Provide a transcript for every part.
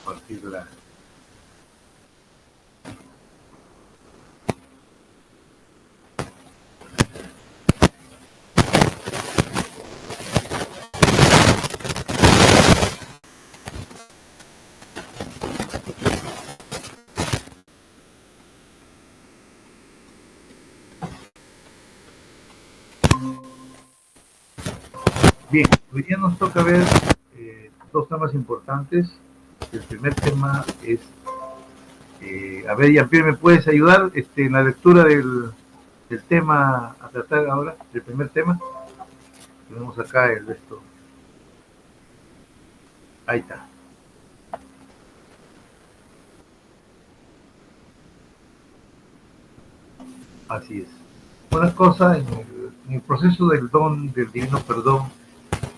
compartirla. Bien, hoy día nos toca ver dos temas importantes. El primer tema es, a ver, Jean-Pierre, ¿me puedes ayudar en la lectura del tema a tratar ahora, del primer tema? Tenemos acá el esto. Ahí está. Así es. Una cosa en el proceso del don, del divino perdón,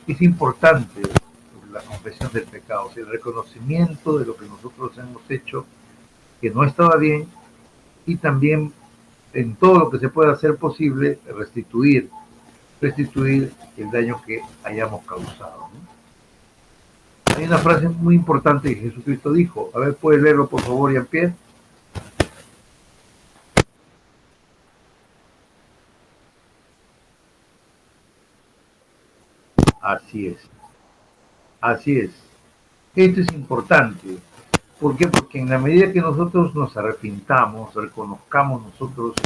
es importante la confesión del pecado, o sea, el reconocimiento de lo que nosotros hemos hecho que no estaba bien y también en todo lo que se pueda hacer posible restituir el daño que hayamos causado, ¿no? Hay una frase muy importante que Jesucristo dijo, a ver, ¿puedes leerlo por favor, Jean-Pierre? Así es, así es. Esto es importante. ¿Por qué? Porque en la medida que nosotros nos arrepintamos, reconozcamos nosotros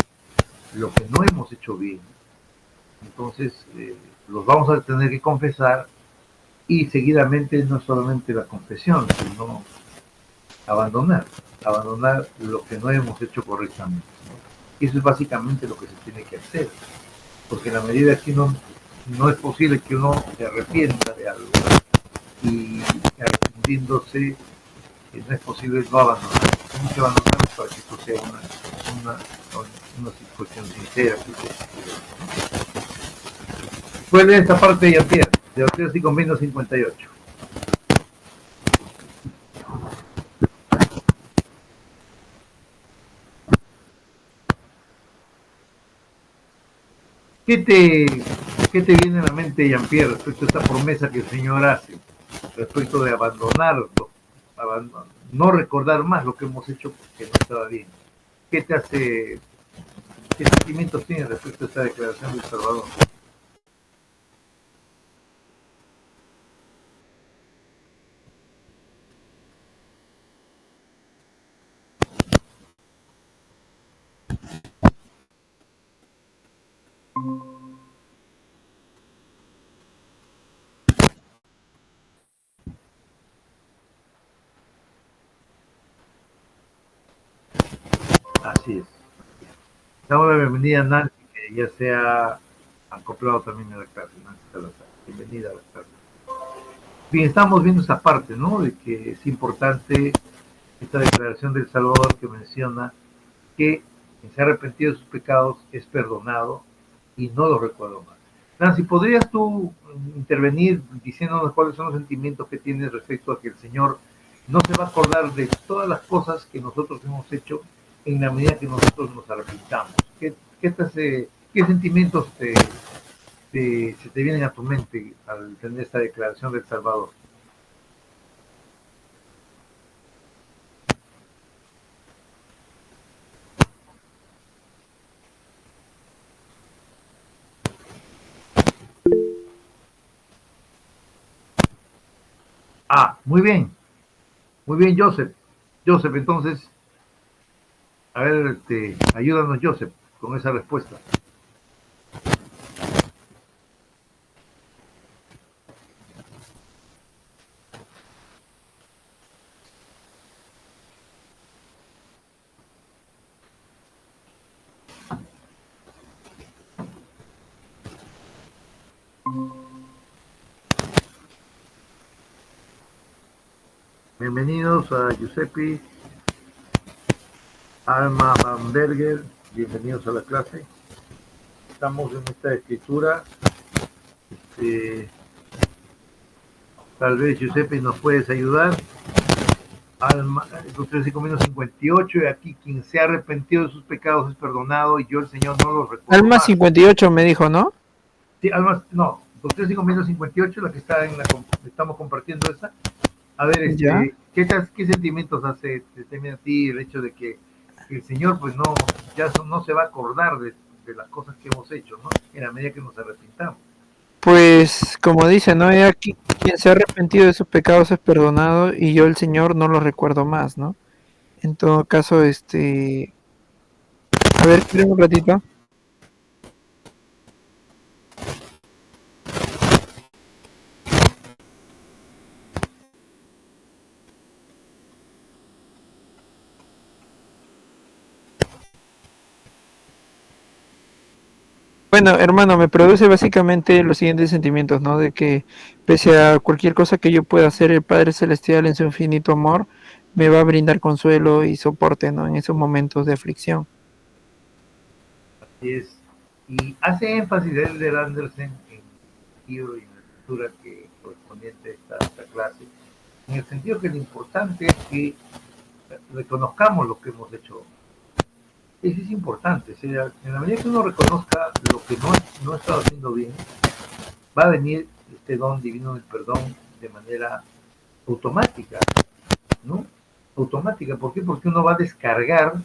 lo que no hemos hecho bien, entonces los vamos a tener que confesar y seguidamente no solamente la confesión, sino abandonar lo que no hemos hecho correctamente, ¿no? Y eso es básicamente lo que se tiene que hacer, porque en la medida que no es posible que uno se arrepienta de algo y arrepintiéndose, no es posible no abandonar. Tenemos que abandonar para que esto sea una cuestión sincera. Puede leer esta parte de Jean-Pierre, de Doctrinas y Convenios 58. ¿Qué te, ¿Qué te viene a la mente, Jean-Pierre, respecto a esta promesa que el Señor hace, respecto de abandonarlo, no recordar más lo que hemos hecho porque no estaba bien? ¿Qué te hace, qué sentimientos tienes respecto a esta declaración del Salvador? Así es. Damos la bienvenida a Nancy, que ya se ha acoplado también a la clase. Nancy Salazar, bienvenida a la clase. Bien, estamos viendo esa parte, ¿no? De que es importante esta declaración del Salvador que menciona que quien se ha arrepentido de sus pecados es perdonado y no los recuerdo más. Nancy, ¿podrías tú intervenir diciéndonos cuáles son los sentimientos que tienes respecto a que el Señor no se va a acordar de todas las cosas que nosotros hemos hecho en la medida que nosotros nos arrepintamos? ¿Qué sentimientos se te vienen a tu mente al tener esta declaración del Salvador? Ah, muy bien, Joseph. Joseph, entonces, a ver, ayúdanos, Joseph, con esa respuesta. Bienvenidos a Giuseppe, Alma Bamberger, bienvenidos a la clase. Estamos en esta escritura. Tal vez Giuseppe nos puedes ayudar. Alma, los 13:58, y aquí quien se ha arrepentido de sus pecados es perdonado y yo el Señor no los recuerdo Alma más. 58 me dijo, ¿no? Sí, Alma, no, 13:58, la que está estamos compartiendo esa. A ver, ¿Ya? ¿qué sentimientos te tiene a ti el hecho de que el Señor, pues no, no se va a acordar de las cosas que hemos hecho, ¿no? En la medida que nos arrepintamos. Pues como dice, ¿no? He aquí, quien se ha arrepentido de sus pecados es perdonado y yo el Señor no lo recuerdo más, ¿no? En todo caso, a ver, espera un ratito. Bueno, hermano, me produce básicamente los siguientes sentimientos, ¿no? De que pese a cualquier cosa que yo pueda hacer, el Padre Celestial en su infinito amor me va a brindar consuelo y soporte, ¿no? En esos momentos de aflicción. Así es. Y hace énfasis de Elder Anderson en el libro y en la escritura que correspondiente a esta clase, en el sentido que lo importante es que reconozcamos lo que hemos hecho. Eso es importante. O sea, en la medida que uno reconozca lo que no ha estado haciendo bien, va a venir este don divino del perdón de manera automática, ¿no? Automática. ¿Por qué? Porque uno va a descargar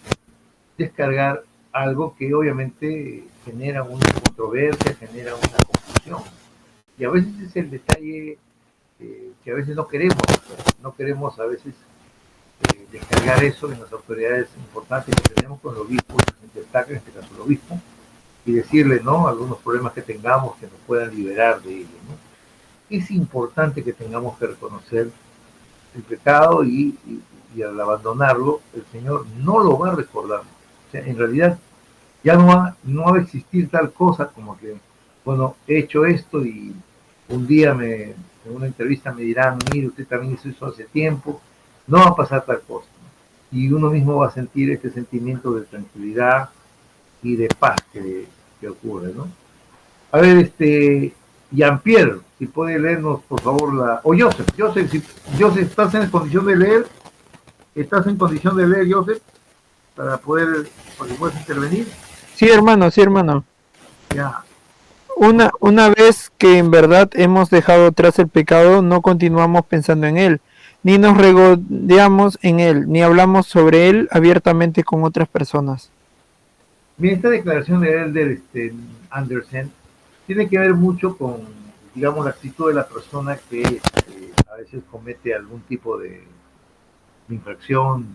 algo que obviamente genera una controversia, genera una confusión. Y a veces es el detalle que a veces no queremos a veces descargar eso en las autoridades importantes que tenemos con el obispo, el presidente del TAC, en este caso el obispo, y decirle, ¿no? Algunos problemas que tengamos que nos puedan liberar de ellos, ¿no? Es importante que tengamos que reconocer el pecado y al abandonarlo, el Señor no lo va a recordar. O sea, en realidad ya no va a existir tal cosa como que, bueno, he hecho esto y un día en una entrevista me dirán, mire, usted también hizo eso hace tiempo, no va a pasar tal cosa. ¿No? Y uno mismo va a sentir este sentimiento de tranquilidad y de paz que ocurre, ¿no? A ver, Jean-Pierre, si puede leernos, por favor, o Joseph, ¿estás en condición de leer? ¿Estás en condición de leer, Joseph? Para que puedas intervenir. Sí, hermano, sí, hermano. Ya, por Una vez que en verdad hemos dejado atrás el pecado, no continuamos pensando en él, ni nos regodeamos en él, ni hablamos sobre él abiertamente con otras personas. Bien, esta declaración de Elder Anderson tiene que ver mucho con, digamos, la actitud de la persona que a veces comete algún tipo de infracción,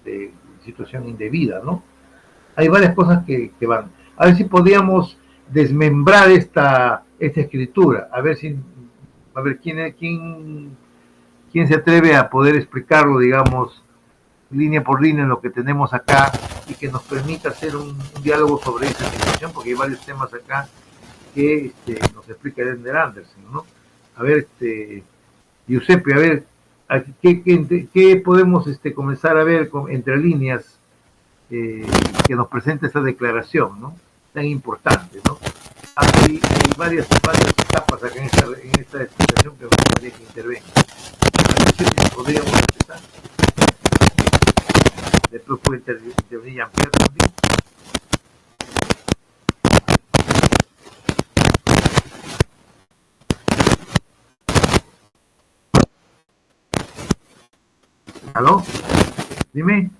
de situación indebida, ¿no? Hay varias cosas que van. A ver si podíamos desmembrar esta escritura, a ver quién se atreve a poder explicarlo, digamos, línea por línea en lo que tenemos acá y que nos permita hacer un diálogo sobre esta situación, porque hay varios temas acá que nos explica Ender Anderson, ¿no? A ver, Giuseppe, a ver, ¿qué podemos comenzar a ver entre líneas eh, que nos presenta esta declaración, ¿no? Tan importante, ¿no? Hay varias etapas acá en esta explicación que me gustaría que intervenga. Si podríamos empezar. Después puede intervenir Jean-Pierre también. ¿Aló? Dime.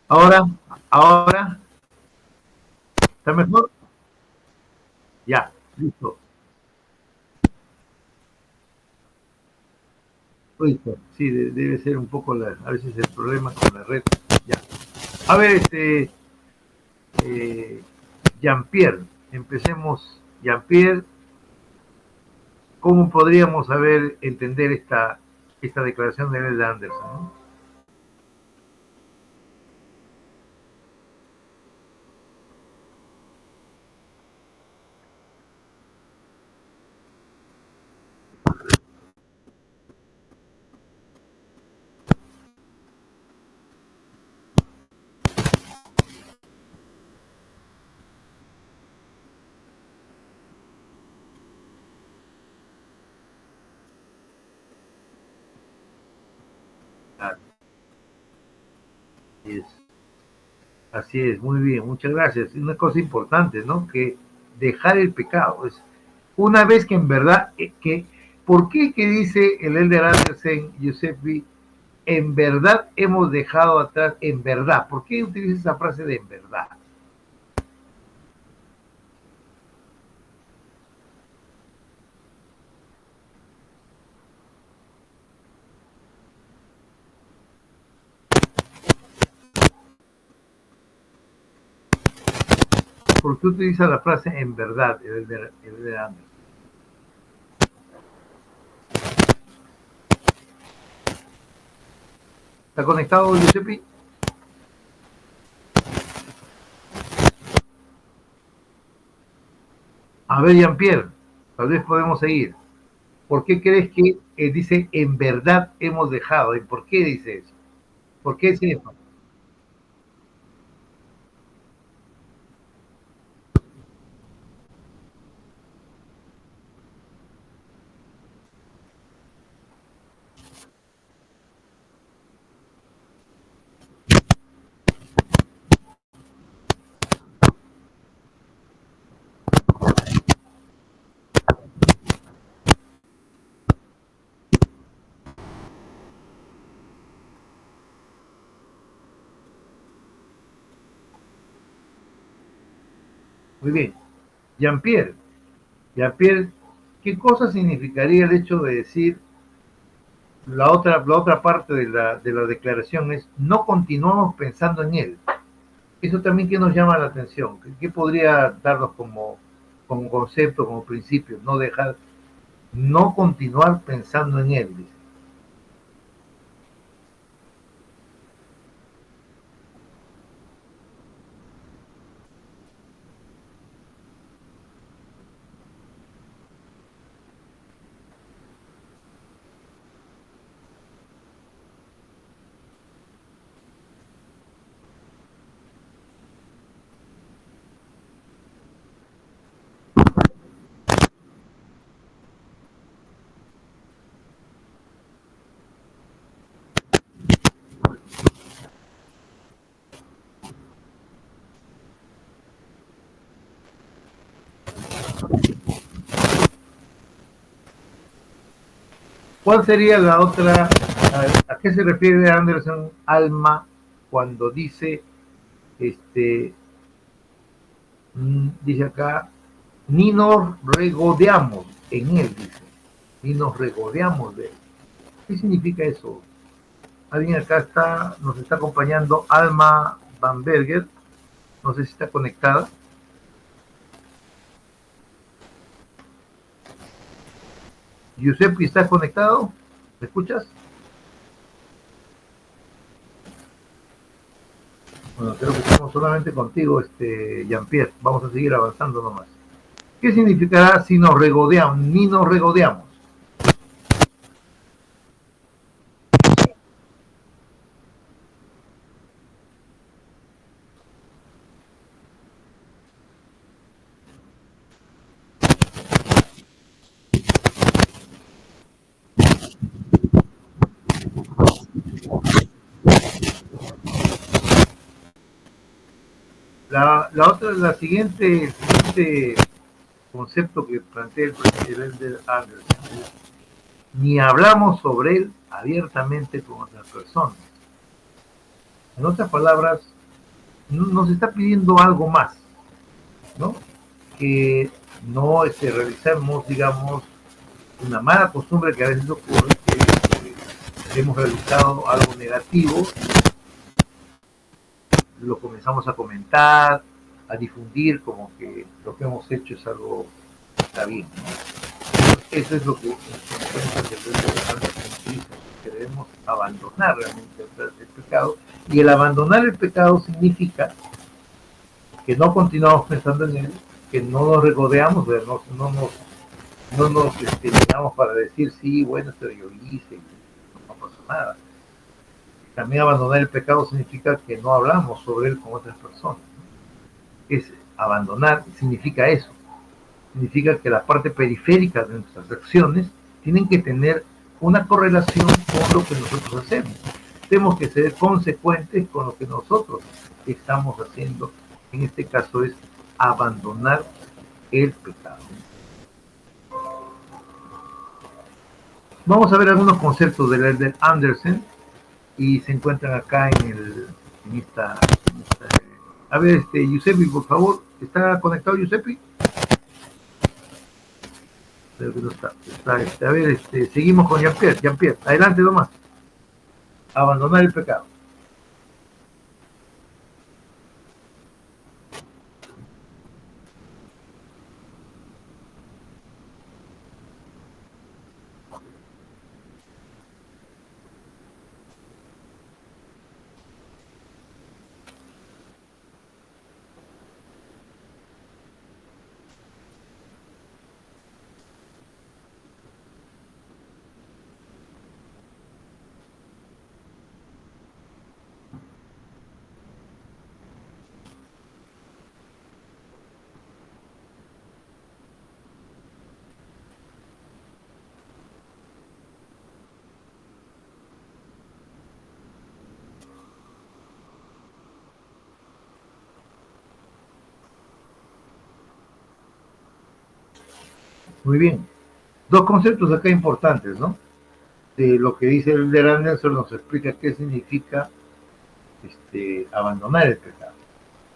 Ahora, ahora, ¿está mejor? Ya, listo. Listo. Sí, debe ser un poco a veces el problema con la red. Ya. A ver, eh, Jean-Pierre, empecemos. Jean-Pierre, ¿cómo podríamos saber entender esta declaración de Ned Anderson? ¿No? Así es, así es, muy bien, muchas gracias. Una cosa importante, ¿no? Que dejar el pecado. Es una vez que en verdad, ¿por qué que dice el Elder Andersen, Giuseppe, en verdad hemos dejado atrás, en verdad? ¿Por qué utiliza esa frase de en verdad? ¿Por qué utiliza la frase en verdad, el Elder Andersen? ¿Está conectado, Giuseppe? A ver, Jean-Pierre, tal vez podemos seguir. ¿Por qué crees que dice en verdad hemos dejado? ¿Y por qué dice eso? ¿Por qué dice eso? Muy bien. Jean-Pierre, Jean-Pierre, ¿qué cosa significaría el hecho de decir la otra parte de la declaración es no continuamos pensando en él? Eso también que nos llama la atención. ¿Qué podría darnos como concepto, como principio? No dejar, no continuar pensando en él, dice. ¿Cuál sería la otra? ¿A qué se refiere Anderson alma cuando dice, dice acá, ni nos regodeamos en él, dice, ni nos regodeamos de él? ¿Qué significa eso? Alguien acá nos está acompañando, Alma Van Berger, no sé si está conectada. Giuseppe, ¿estás conectado? ¿Me escuchas? Bueno, creo que estamos solamente contigo, Jean-Pierre. Vamos a seguir avanzando nomás. ¿Qué significará si nos regodeamos? Ni nos regodeamos. El siguiente concepto que plantea el presidente Anderson es: ni hablamos sobre él abiertamente con otras personas. En otras palabras, nos está pidiendo algo más, ¿no? Que no realizamos, digamos, una mala costumbre que a veces ocurre, que hemos realizado algo negativo, lo comenzamos a comentar, a difundir como que lo que hemos hecho es algo que está bien, ¿no? Eso es lo que que debemos abandonar realmente el pecado, y el abandonar el pecado significa que no continuamos pensando en él, que no nos regodeamos, no nos llenamos para decir, sí, bueno, esto yo hice, no pasó nada. También abandonar el pecado significa que no hablamos sobre él con otras personas. Es abandonar, significa eso. Significa que la parte periférica de nuestras acciones tienen que tener una correlación con lo que nosotros hacemos. Tenemos que ser consecuentes con lo que nosotros estamos haciendo. En este caso es abandonar el pecado. Vamos a ver algunos conceptos del Elder Anderson y se encuentran acá en esta. A ver, Giuseppe, por favor, ¿está conectado Giuseppe? Creo que no está. A ver, seguimos con Jean-Pierre. Jean-Pierre, adelante nomás. Abandonar el pecado. Muy bien. Dos conceptos acá importantes, ¿no? De lo que dice el de Anderson nos explica qué significa abandonar el pecado.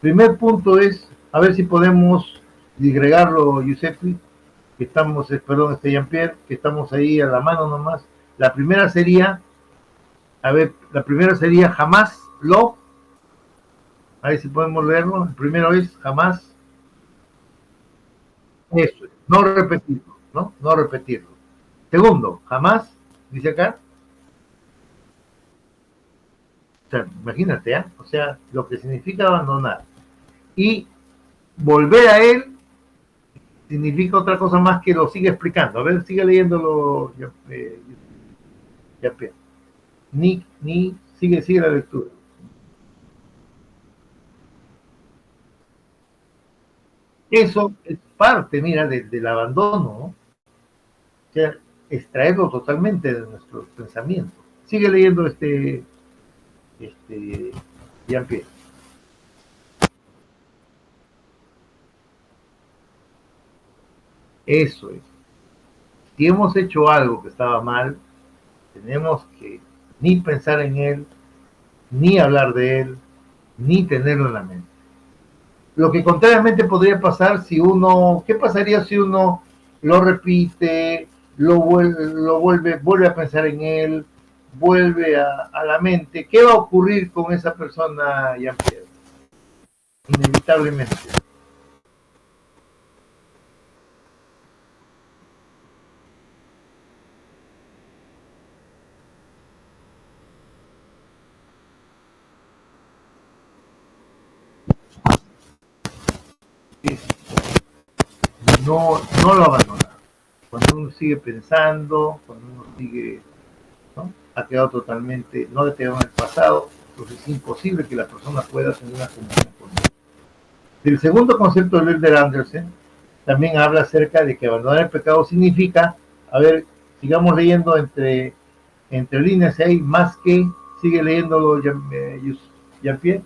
Primer punto es, a ver si podemos disgregarlo, Giuseppe, que estamos, perdón, Jean-Pierre, que estamos ahí a la mano nomás. La primera sería, jamás lo, a ver si podemos leerlo. El primero es jamás, eso, no repetirlo, ¿no? No repetirlo. Segundo, jamás, dice acá. O sea, imagínate, ¿eh? O sea, lo que significa abandonar. Y volver a él significa otra cosa más que lo sigue explicando. A ver, sigue leyéndolo, sigue la lectura. Eso es parte, mira, del abandono, ¿no? O sea, extraerlo totalmente de nuestros pensamientos. Sigue leyendo Jean-Pierre. Eso es. Si hemos hecho algo que estaba mal, tenemos que ni pensar en él, ni hablar de él, ni tenerlo en la mente. Lo que contrariamente podría pasar si uno, ¿qué pasaría si uno lo repite, vuelve a pensar en él, vuelve a la mente? ¿Qué va a ocurrir con esa persona, Jean-Pierre? Inevitablemente. No lo abandona. Cuando uno sigue pensando, cuando uno sigue, ¿no? Ha quedado totalmente, no quedado en el pasado, entonces es imposible que la persona pueda tener una comunión con él. El segundo concepto de Elder Anderson también habla acerca de que abandonar el pecado significa, a ver, sigamos leyendo entre líneas, hay más que, sigue leyéndolo Jean-Pierre.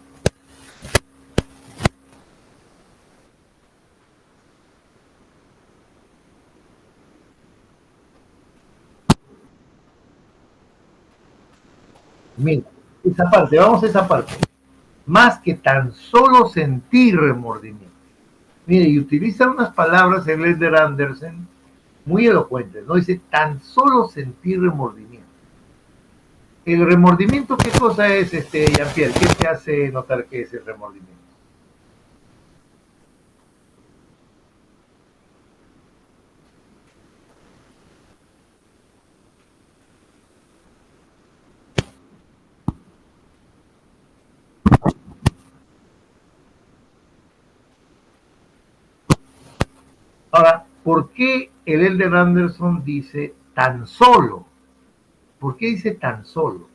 Mira, esa parte, vamos a esa parte. Más que tan solo sentir remordimiento. Mire, y utiliza unas palabras el Elder Anderson muy elocuentes, ¿no? Dice, tan solo sentir remordimiento. El remordimiento, ¿qué cosa es, Jean-Pierre? ¿Qué te hace notar que es el remordimiento? Ahora, ¿por qué el Elder Anderson dice tan solo? ¿Por qué dice tan solo?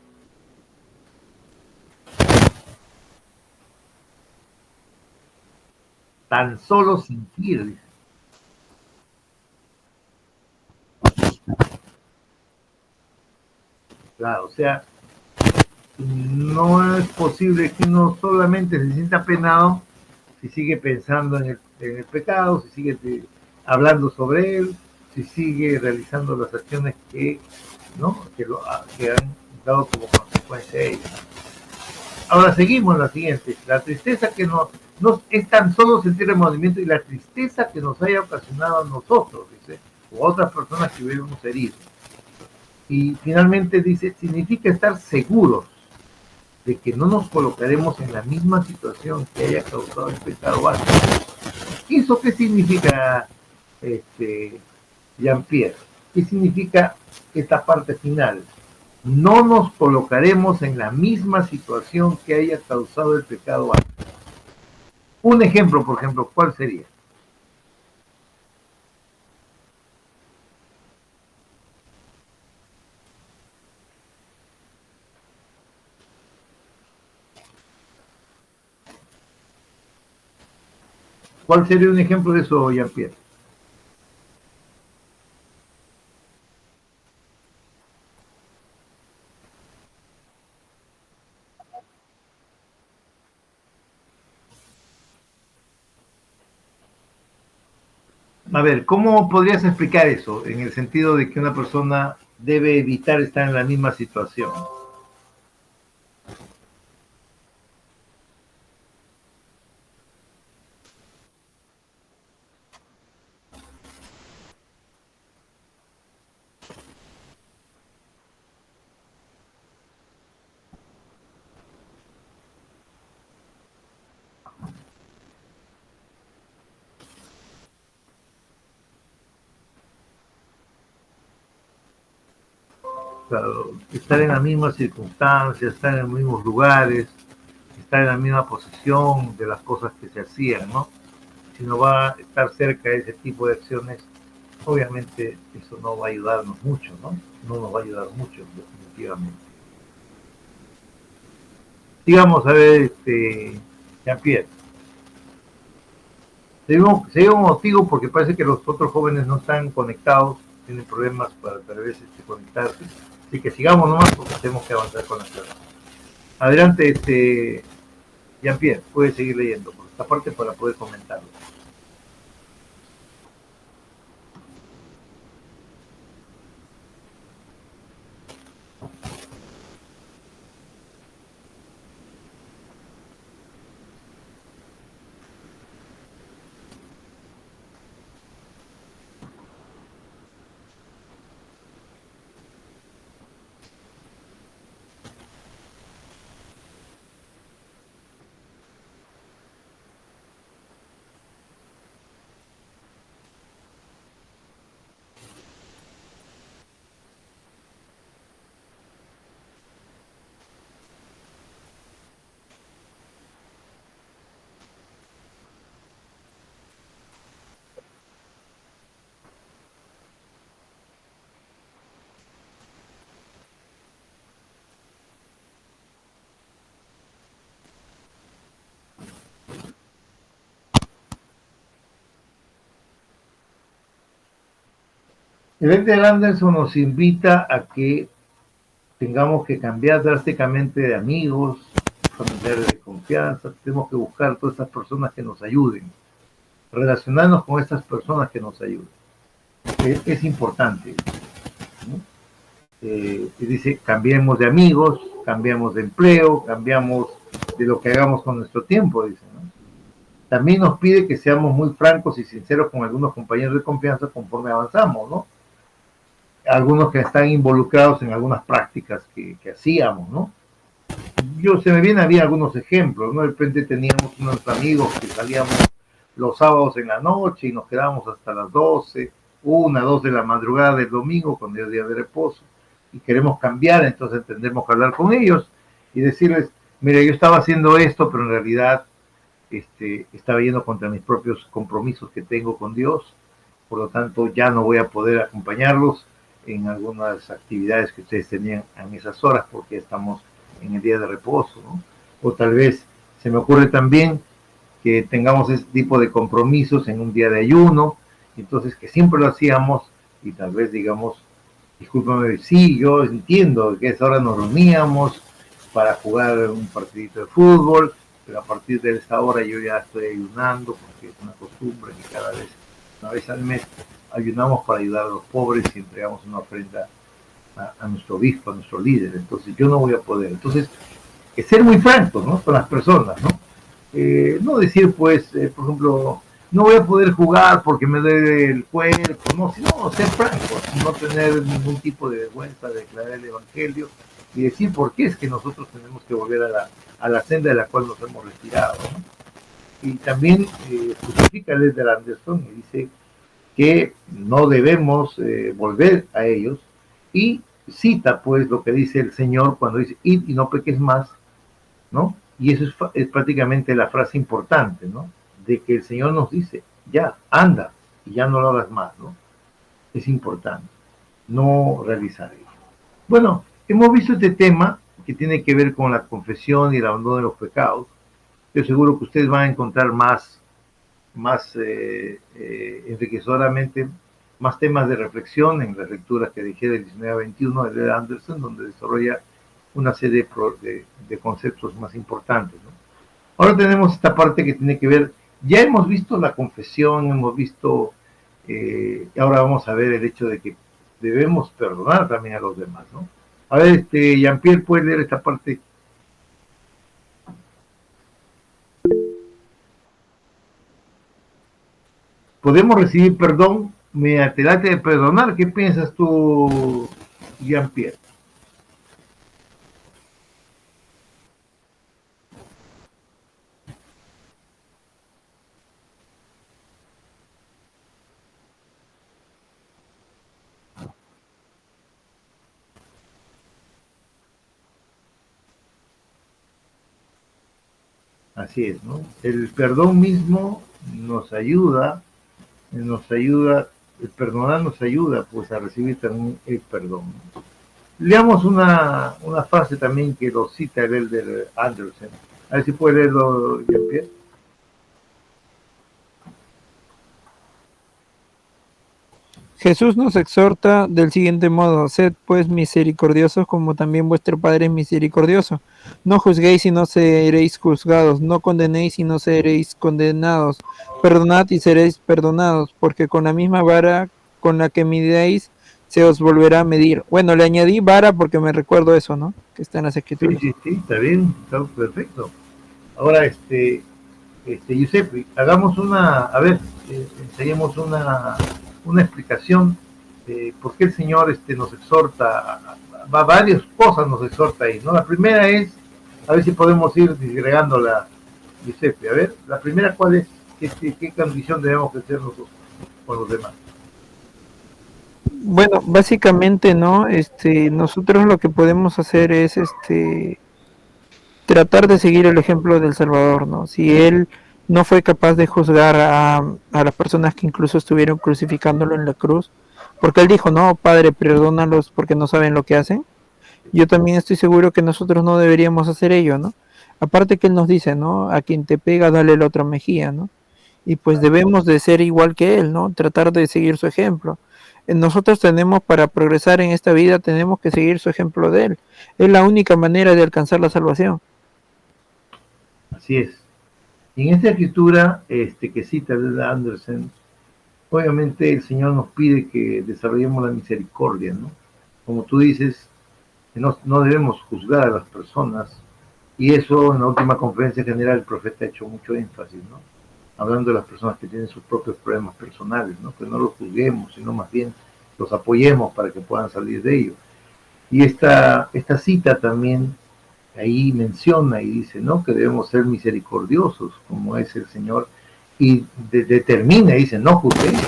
Tan solo sentir, dice. Claro, o sea, no es posible que uno solamente se sienta penado si sigue pensando en el pecado, si sigue hablando sobre él, si sigue realizando las acciones que, ¿no? que han dado como consecuencia a ello. Ahora seguimos la siguiente. La tristeza que nos es tan solo sentir remordimiento y la tristeza que nos haya ocasionado a nosotros, dice, o a otras personas que hubiéramos herido. Y finalmente dice, significa estar seguros de que no nos colocaremos en la misma situación que haya causado el pecado antes. ¿Eso qué significa, Jean-Pierre? ¿Qué significa esta parte final? No nos colocaremos en la misma situación que haya causado el pecado antes. Un ejemplo, por ejemplo, ¿cuál sería? ¿Cuál sería un ejemplo de eso, Jean-Pierre? A ver, ¿cómo podrías explicar eso en el sentido de que una persona debe evitar estar en la misma situación? Claro, estar en las mismas circunstancias, estar en los mismos lugares, estar en la misma posición de las cosas que se hacían, ¿no? Si no va a estar cerca de ese tipo de acciones, obviamente eso no va a ayudarnos mucho, ¿no? No nos va a ayudar mucho, definitivamente. Digamos, a ver, Jean-Pierre, seguimos contigo porque parece que los otros jóvenes no están conectados, tienen problemas para tal vez conectarse. Así que sigamos nomás porque tenemos que avanzar con la clase. Adelante, Jean-Pierre, puedes seguir leyendo por esta parte para poder comentarlo. El ente de Anderson nos invita a que tengamos que cambiar drásticamente de amigos, familiares de confianza, tenemos que buscar todas estas personas que nos ayuden, relacionarnos con estas personas que nos ayuden. Es importante, ¿no? Dice, cambiemos de amigos, cambiamos de empleo, cambiamos de lo que hagamos con nuestro tiempo, dice, ¿no? También nos pide que seamos muy francos y sinceros con algunos compañeros de confianza conforme avanzamos, ¿no? Algunos que están involucrados en algunas prácticas que hacíamos, ¿no? Se me vienen, había algunos ejemplos, ¿no? De repente teníamos unos amigos que salíamos los sábados en la noche y nos quedábamos hasta las 12, 1, 2 de la madrugada del domingo, cuando es día de reposo, y queremos cambiar, entonces tendremos que hablar con ellos y decirles, mire, yo estaba haciendo esto, pero en realidad estaba yendo contra mis propios compromisos que tengo con Dios, por lo tanto ya no voy a poder acompañarlos en algunas actividades que ustedes tenían en esas horas porque estamos en el día de reposo, ¿no? O tal vez se me ocurre también que tengamos ese tipo de compromisos en un día de ayuno, entonces que siempre lo hacíamos y tal vez digamos, discúlpame, sí, yo entiendo que a esa hora nos reuníamos para jugar un partidito de fútbol, pero a partir de esta hora yo ya estoy ayunando, porque es una costumbre que cada vez, una vez al mes, ayunamos para ayudar a los pobres y entregamos una ofrenda a nuestro obispo, a nuestro líder. Entonces yo no voy a poder. Entonces, ser muy franco, ¿no?, con las personas, ¿no? No decir, pues, por ejemplo, no voy a poder jugar porque me duele el cuerpo, no, sino ser franco, no tener ningún tipo de vergüenza de declarar el Evangelio y decir por qué es que nosotros tenemos que volver a la senda de la cual nos hemos retirado, ¿no? Y también justifica Lester Anderson y dice que no debemos volver a ellos, y cita pues lo que dice el Señor cuando dice id y no peques más, ¿no? Y eso es prácticamente la frase importante, ¿no?, de que el Señor nos dice, ya, anda, y ya no lo hagas más, ¿no? Es importante no realizar ello. Bueno, hemos visto este tema que tiene que ver con la confesión y el abandono de los pecados. Yo seguro que ustedes van a encontrar más enriquecedoramente, más temas de reflexión en las lecturas que dejé del 19 a 21 de Lester Anderson, donde desarrolla una serie de conceptos más importantes, ¿no? Ahora tenemos esta parte que tiene que ver, ya hemos visto la confesión, hemos visto, ahora vamos a ver el hecho de que debemos perdonar también a los demás, ¿no? A ver, Jean-Pierre, ¿puede leer esta parte? Podemos recibir perdón mediante el arte de perdonar. ¿Qué piensas tú, Jean-Pierre? Así es, ¿no? El perdón mismo nos ayuda, el perdonar nos ayuda pues a recibir también el perdón. Leamos una frase también que lo cita el Elder Anderson. A ver si puede leerlo, Jean-Pierre. Jesús nos exhorta del siguiente modo: sed pues misericordiosos como también vuestro Padre es misericordioso. No juzguéis y no seréis juzgados, no condenéis y no seréis condenados. Perdonad y seréis perdonados, porque con la misma vara con la que midéis se os volverá a medir. Bueno, le añadí vara porque me recuerdo eso, ¿no?, que está en las Escrituras. Sí, está bien, está perfecto. Ahora, Giuseppe, hagamos enseñemos una explicación de por qué el Señor nos exhorta, varias cosas nos exhorta ahí, ¿no? La primera es, a ver si podemos ir disgregándola, Giuseppe. A ver, la primera, ¿cuál es? ¿Qué condición debemos hacer nosotros con los demás? Bueno, básicamente, ¿no? Nosotros lo que podemos hacer es tratar de seguir el ejemplo del Salvador, ¿no? Si él no fue capaz de juzgar a las personas que incluso estuvieron crucificándolo en la cruz, porque él dijo, no, Padre, perdónalos porque no saben lo que hacen. Yo también estoy seguro que nosotros no deberíamos hacer ello, ¿no? Aparte que él nos dice, ¿no?, a quien te pega, dale la otra mejilla, ¿no? Y pues debemos de ser igual que él, ¿no? Tratar de seguir su ejemplo. Nosotros tenemos, para progresar en esta vida, tenemos que seguir su ejemplo de él. Es la única manera de alcanzar la salvación. Así es. Y en esta escritura que cita Anderson, obviamente el Señor nos pide que desarrollemos la misericordia, ¿no? Como tú dices, no debemos juzgar a las personas, y eso en la última conferencia general el profeta ha hecho mucho énfasis, ¿no? Hablando de las personas que tienen sus propios problemas personales, ¿no? Que no los juzguemos, sino más bien los apoyemos para que puedan salir de ello. Y esta cita también ahí menciona y dice, ¿no?, que debemos ser misericordiosos como es el Señor, y determina y dice, no juzguéis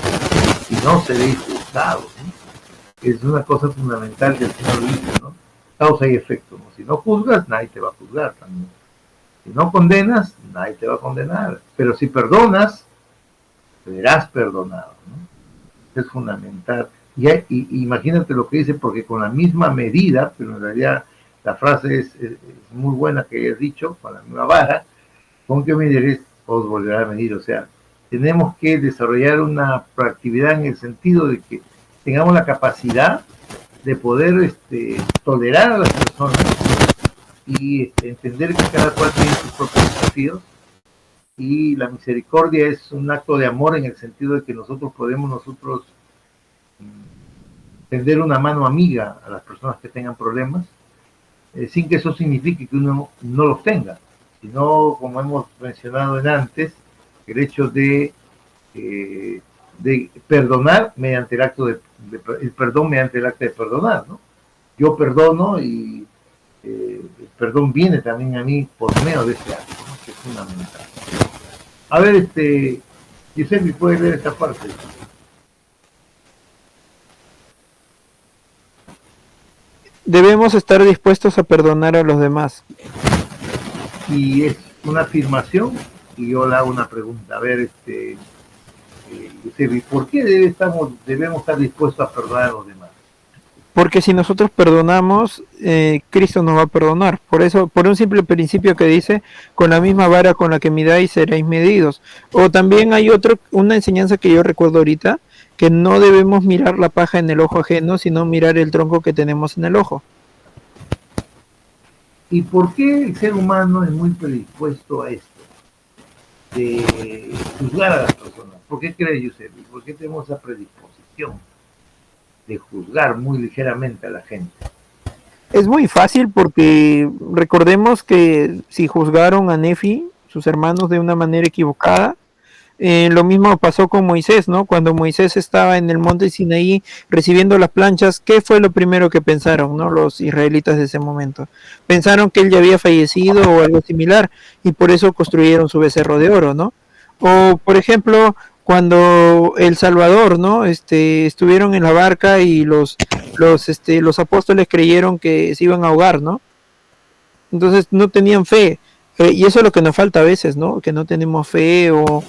y no seréis juzgados, ¿no? Es una cosa fundamental que el Señor dice, ¿no? Causa y efecto, ¿no? Si no juzgas, nadie te va a juzgar también. Si no condenas, nadie te va a condenar. Pero si perdonas, serás perdonado, ¿no? Es fundamental. Y imagínate lo que dice, porque con la misma medida, pero en realidad la frase es muy buena que hayas dicho, con la misma vara, con que mediréis, os volverá a medir. O sea, tenemos que desarrollar una proactividad en el sentido de que tengamos la capacidad de poder tolerar a las personas y entender que cada cual tiene sus propios desafíos, y la misericordia es un acto de amor en el sentido de que nosotros podemos tender una mano amiga a las personas que tengan problemas, sin que eso signifique que uno no los tenga, sino, como hemos mencionado en antes, el hecho de perdonar mediante el acto el perdón mediante el acto de perdonar, ¿no? Yo perdono y el perdón viene también a mí por medio de ese acto, ¿no? Que es fundamental. A ver, Giuseppe, ¿puedes leer esta parte? Debemos estar dispuestos a perdonar a los demás. Y es una afirmación y yo le hago una pregunta. A ver, Giuseppe, ¿por qué debemos estar dispuestos a perdonar a los demás? Porque si nosotros perdonamos, Cristo nos va a perdonar. Por eso, por un simple principio que dice, con la misma vara con la que midáis seréis medidos. O también hay una enseñanza que yo recuerdo ahorita, que no debemos mirar la paja en el ojo ajeno, sino mirar el tronco que tenemos en el ojo. ¿Y por qué el ser humano es muy predispuesto a esto? De juzgar a las personas. ¿Por qué crees, Giuseppe? ¿Por qué tenemos esa predisposición de juzgar muy ligeramente a la gente? Es muy fácil porque recordemos que si juzgaron a Nefi, sus hermanos, de una manera equivocada, lo mismo pasó con Moisés, ¿no? Cuando Moisés estaba en el monte Sinaí recibiendo las planchas, ¿qué fue lo primero que pensaron, ¿no? Los israelitas de ese momento. Pensaron que él ya había fallecido o algo similar y por eso construyeron su becerro de oro, ¿no? O, por ejemplo, cuando el Salvador, ¿no? Estuvieron en la barca y los apóstoles creyeron que se iban a ahogar, ¿no? Entonces no tenían fe. Y eso es lo que nos falta a veces, ¿no? Que no tenemos fe o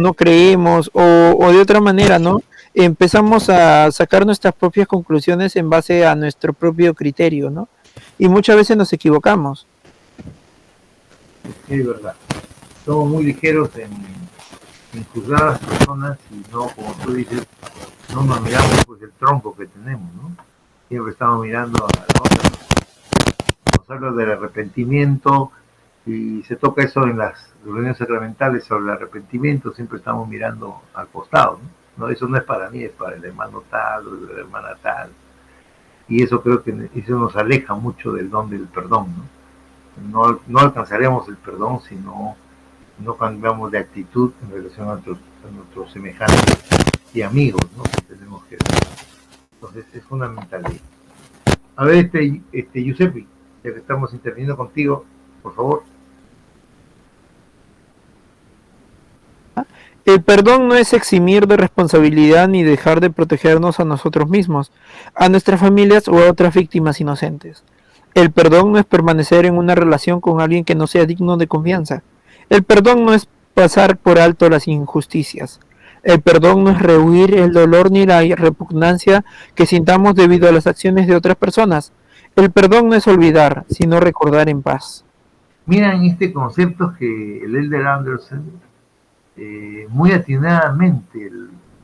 no creemos o de otra manera, ¿no? Empezamos a sacar nuestras propias conclusiones en base a nuestro propio criterio, ¿no? Y muchas veces nos equivocamos. Es verdad. Somos muy ligeros en juzgar a las personas y no, como tú dices, no nos miramos pues el tronco que tenemos, ¿no? Siempre estamos mirando a la otra. Nos habla del arrepentimiento y se toca eso en las reuniones sacramentales sobre el arrepentimiento, siempre estamos mirando al costado, ¿no? No, eso no es para mí, es para el hermano tal o la hermana tal. Y eso creo que eso nos aleja mucho del don del perdón, ¿no? No alcanzaremos el perdón si no cambiamos de actitud en relación a nuestros semejantes y amigos, ¿no? Que tenemos que ser. Entonces es fundamental. A ver, Giuseppe, ya que estamos interviniendo contigo, por favor. El perdón no es eximir de responsabilidad ni dejar de protegernos a nosotros mismos, a nuestras familias o a otras víctimas inocentes. El perdón no es permanecer en una relación con alguien que no sea digno de confianza. El perdón no es pasar por alto las injusticias. El perdón no es rehuir el dolor ni la repugnancia que sintamos debido a las acciones de otras personas. El perdón no es olvidar, sino recordar en paz. Mira en este concepto que el Elder Anderson muy atinadamente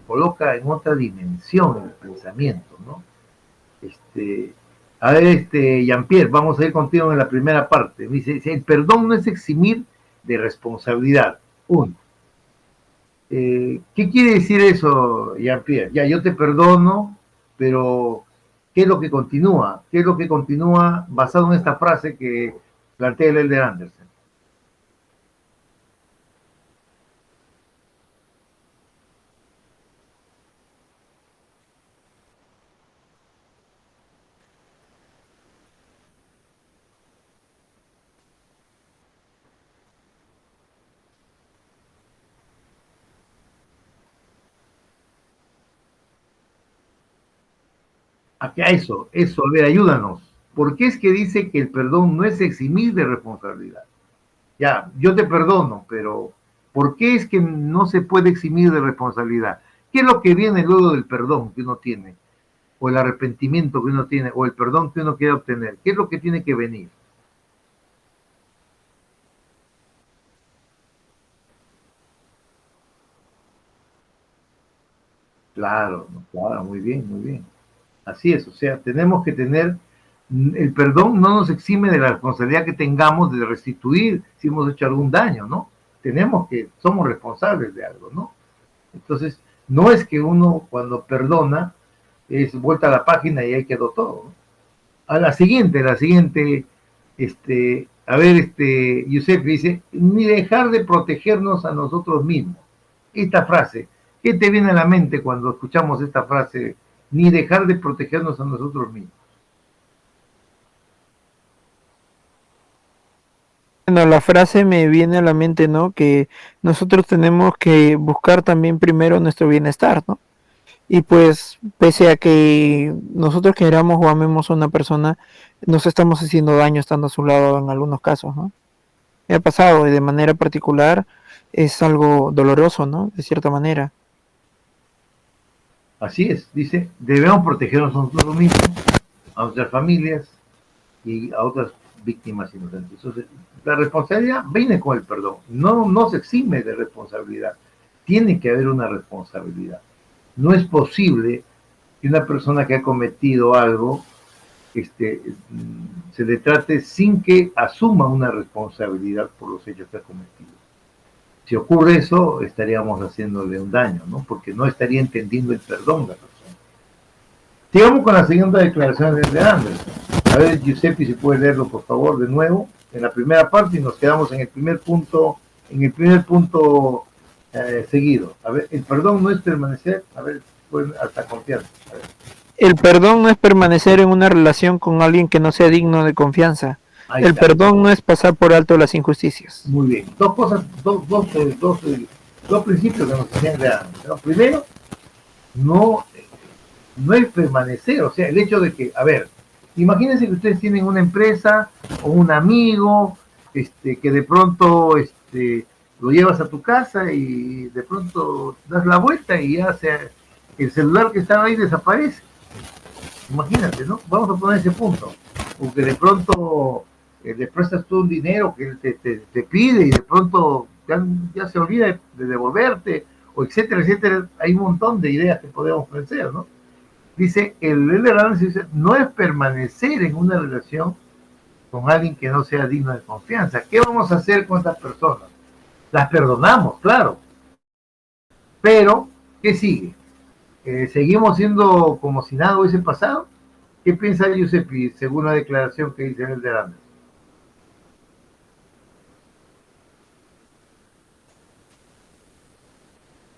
coloca en otra dimensión el pensamiento, ¿no? A ver, Jean-Pierre, vamos a ir contigo en la primera parte. Dice, el perdón no es eximir de responsabilidad. Uno. ¿Qué quiere decir eso, Jean-Pierre? Ya, yo te perdono, pero ¿qué es lo que continúa? ¿Qué es lo que continúa basado en esta frase que plantea el Elder Anderson? A a ver, ayúdanos. ¿Por qué es que dice que el perdón no es eximir de responsabilidad? Ya, yo te perdono, pero ¿por qué es que no se puede eximir de responsabilidad? ¿Qué es lo que viene luego del perdón que uno tiene? O el arrepentimiento que uno tiene, o el perdón que uno quiere obtener. ¿Qué es lo que tiene que venir? Claro, claro, muy bien, muy bien. Así es, o sea, tenemos que tener El perdón no nos exime de la responsabilidad que tengamos de restituir si hemos hecho algún daño, ¿no? Somos responsables de algo, ¿no? Entonces, no es que uno cuando perdona es vuelta a la página y ahí quedó todo, ¿no? A la siguiente, Yusef dice, ni dejar de protegernos a nosotros mismos. Esta frase, ¿qué te viene a la mente cuando escuchamos esta frase? Ni dejar de protegernos a nosotros mismos. Bueno, la frase me viene a la mente, ¿no? Que nosotros tenemos que buscar también primero nuestro bienestar, ¿no? Y pues, pese a que nosotros queramos o amemos a una persona, nos estamos haciendo daño estando a su lado en algunos casos, ¿no? Me ha pasado y de manera particular es algo doloroso, ¿no? De cierta manera. Así es, dice, debemos protegernos a nosotros mismos, a nuestras familias y a otras víctimas inocentes. Entonces, la responsabilidad viene con el perdón, no se exime de responsabilidad, tiene que haber una responsabilidad. No es posible que una persona que ha cometido algo se le trate sin que asuma una responsabilidad por los hechos que ha cometido. Si ocurre eso, estaríamos haciéndole un daño, ¿no? Porque no estaría entendiendo el perdón de la persona. Sigamos con la siguiente declaración de Anderson. A ver, Giuseppe, si puede leerlo, por favor, de nuevo, en la primera parte, y nos quedamos en el primer punto, seguido. A ver, el perdón no es permanecer, a ver, hasta confianza. A ver. El perdón no es permanecer en una relación con alguien que no sea digno de confianza. El perdón no es pasar por alto las injusticias. Muy bien. Dos principios que nos enseñan de antes, ¿no? Primero, no es permanecer, o sea, el hecho de que, a ver, imagínense que ustedes tienen una empresa o un amigo que de pronto lo llevas a tu casa y de pronto das la vuelta y ya el celular que estaba ahí desaparece. Imagínate, ¿no? Vamos a poner ese punto. O que de pronto le prestas tú un dinero que él te pide y de pronto ya se olvida de devolverte, o etcétera, etcétera. Hay un montón de ideas que podemos pensar, ¿no? Dice, el análisis dice, no es permanecer en una relación con alguien que no sea digno de confianza. ¿Qué vamos a hacer con estas personas? Las perdonamos, claro. Pero, ¿qué sigue? ¿Seguimos siendo como si nada hubiese pasado? ¿Qué piensa Giuseppe según la declaración que dice el de Anderson?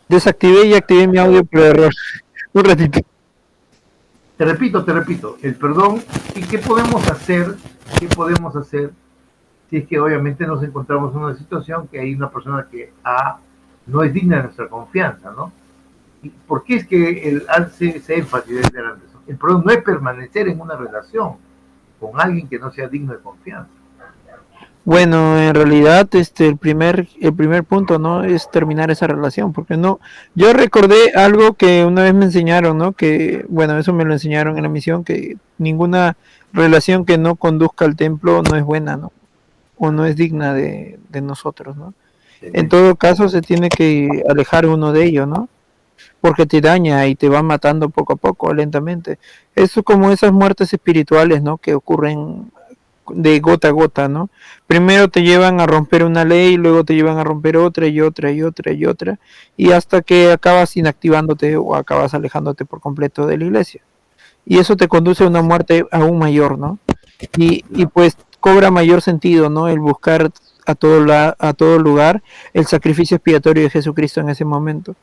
Desactivé y activé mi audio por error. Un ratito. Te repito, el perdón, ¿y qué podemos hacer? Si es que obviamente nos encontramos en una situación que hay una persona que no es digna de nuestra confianza, ¿no? ¿Y por qué es que hace ese énfasis de Anderson? El perdón no es permanecer en una relación con alguien que no sea digno de confianza. Bueno, en realidad, el primer punto, ¿no? Es terminar esa relación, porque no, yo recordé algo que una vez me enseñaron, ¿no? Que, bueno, eso me lo enseñaron en la misión, que ninguna relación que no conduzca al templo no es buena, ¿no? O no es digna de nosotros, ¿no? En todo caso, se tiene que alejar uno de ellos, ¿no? Porque te daña y te va matando poco a poco, lentamente. Eso como esas muertes espirituales, ¿no? Que ocurren de gota a gota, ¿no? Primero te llevan a romper una ley, luego te llevan a romper otra y otra y otra y otra, y hasta que acabas inactivándote o acabas alejándote por completo de la iglesia. Y eso te conduce a una muerte aún mayor, ¿no? Y pues cobra mayor sentido, ¿no? El buscar a todo lugar el sacrificio expiatorio de Jesucristo en ese momento.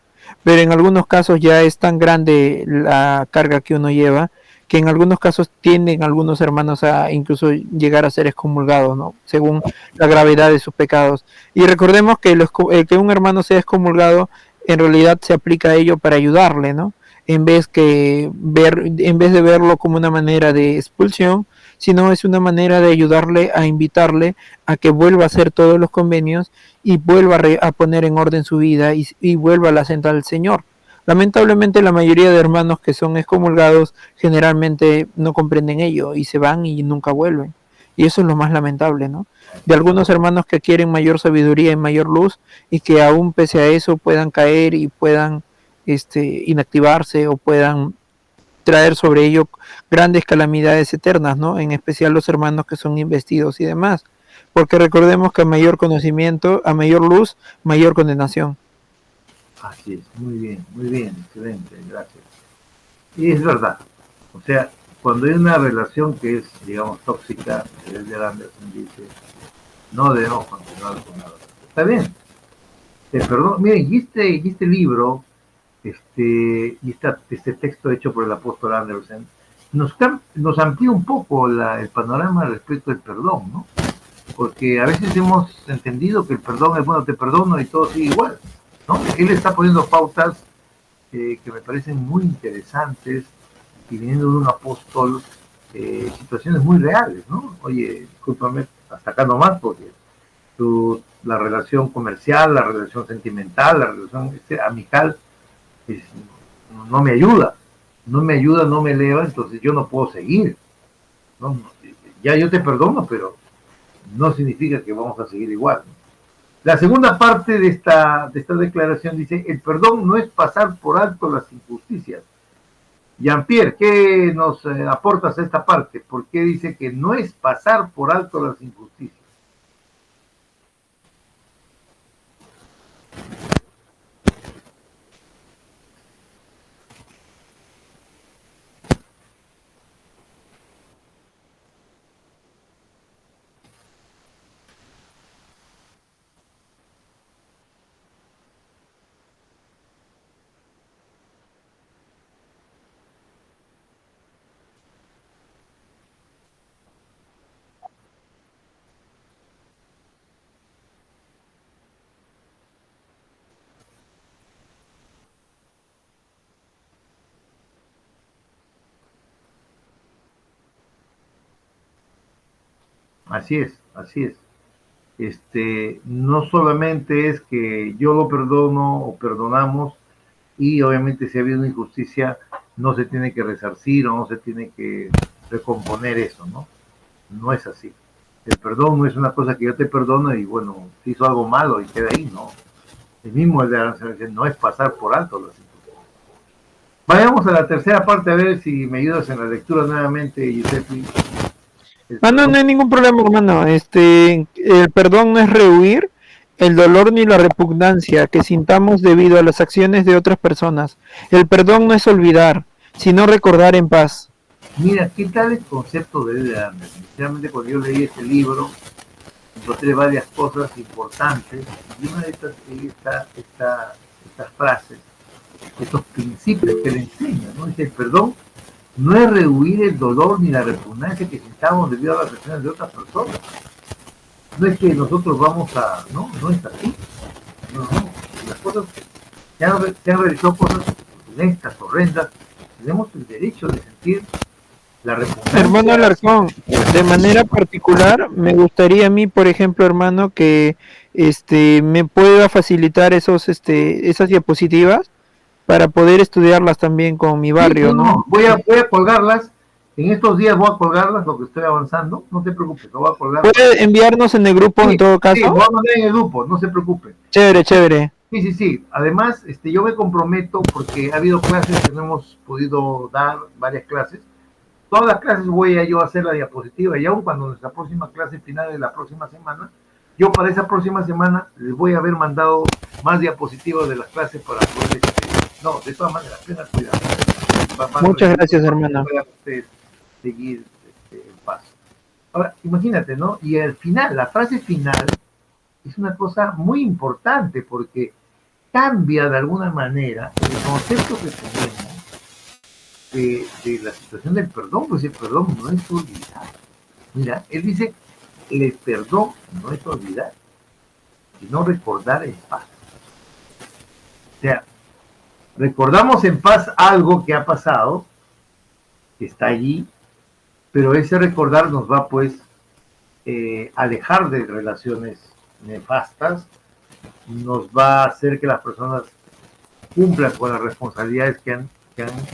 Pero en algunos casos ya es tan grande la carga que uno lleva, que en algunos casos tienden algunos hermanos a incluso llegar a ser excomulgados, ¿no? Según la gravedad de sus pecados. Y recordemos que que un hermano sea excomulgado, en realidad se aplica a ello para ayudarle, ¿no? En vez de verlo como una manera de expulsión, sino es una manera de ayudarle, a invitarle a que vuelva a hacer todos los convenios y vuelva a poner en orden su vida y vuelva a la senda del Señor. Lamentablemente la mayoría de hermanos que son excomulgados generalmente no comprenden ello y se van y nunca vuelven. Y eso es lo más lamentable, ¿no? De algunos hermanos que quieren mayor sabiduría y mayor luz y que aún pese a eso puedan caer y puedan inactivarse o puedan traer sobre ello grandes calamidades eternas, ¿no? En especial los hermanos que son investidos y demás. Porque recordemos que a mayor conocimiento, a mayor luz, mayor condenación. Así es, muy bien, excelente, gracias. Y es verdad, o sea, cuando hay una relación que es, digamos, tóxica, el de Anderson dice, no debemos continuar con nada. Está bien, perdón, miren, y este libro, este texto hecho por el apóstol Anderson, nos amplía un poco el panorama respecto al perdón, ¿no? Porque a veces hemos entendido que el perdón es, bueno, te perdono y todo sigue igual, ¿no? Él está poniendo pautas que me parecen muy interesantes y viniendo de un apóstol, situaciones muy reales, ¿no? Oye, discúlpame, hasta acá nomás, porque la relación comercial, la relación sentimental, la relación amical, es, no me ayuda, no me eleva, entonces yo no puedo seguir, ¿no? Ya yo te perdono, pero no significa que vamos a seguir igual, ¿no? La segunda parte de esta declaración dice, el perdón no es pasar por alto las injusticias. Jean-Pierre, ¿qué nos aportas a esta parte? ¿Por qué dice que no es pasar por alto las injusticias? Así es, así es. No solamente es que yo lo perdono o perdonamos y obviamente si ha habido una injusticia no se tiene que resarcir o no se tiene que recomponer eso, ¿no? No es así. El perdón no es una cosa que yo te perdono y bueno, te hizo algo malo y queda ahí, ¿no? El mismo el de Aranzazu no es pasar por alto las injusticias. Vayamos a la tercera parte a ver si me ayudas en la lectura nuevamente, Giuseppe. Ah, no, no hay ningún problema, hermano. El perdón no es rehuir el dolor ni la repugnancia que sintamos debido a las acciones de otras personas. El perdón no es olvidar, sino recordar en paz. Mira, ¿qué tal el concepto de Anderson? Sinceramente, cuando yo leí este libro, encontré varias cosas importantes y una de estas es estas frases, estos principios que le enseña, ¿no? Dice, el perdón no es rehuir el dolor ni la repugnancia que sintamos debido a las acciones de otras personas. No es que nosotros vamos a, no, no es así. No, no. Las cosas, se han realizado cosas honestas, horrendas, tenemos el derecho de sentir la Hermano repugnancia. Alarcón, de manera particular, me gustaría a mí, por ejemplo, hermano, que me pueda facilitar esas diapositivas para poder estudiarlas también con mi Sí, barrio, no, ¿no? no, voy a colgarlas. En estos días voy a colgarlas, lo que estoy avanzando. No te preocupes, lo voy a colgar. ¿Puede enviarnos en el grupo en Sí, todo sí, lo caso? voy a mandar en el grupo, no se preocupen. Chévere, chévere. Sí, sí, sí. Además, yo me comprometo porque ha habido clases que no hemos podido dar, varias clases. Todas las clases voy a yo a hacer la diapositiva y aún cuando nuestra próxima clase final de la próxima semana, yo para esa próxima semana les voy a haber mandado más diapositivas de las clases para poder, no, de todas maneras, tengan cuidado. Muchas gracias, hermano. Puedan ustedes seguir el paso. Ahora, imagínate, ¿no? Y al final, la frase final es una cosa muy importante porque cambia de alguna manera el concepto que tenemos de la situación del perdón, pues el perdón no es olvidar. Mira, él dice, el perdón no es olvidar, sino recordar en paz. O sea, recordamos en paz algo que ha pasado, que está allí, pero ese recordar nos va pues alejar de relaciones nefastas, nos va a hacer que las personas cumplan con las responsabilidades que han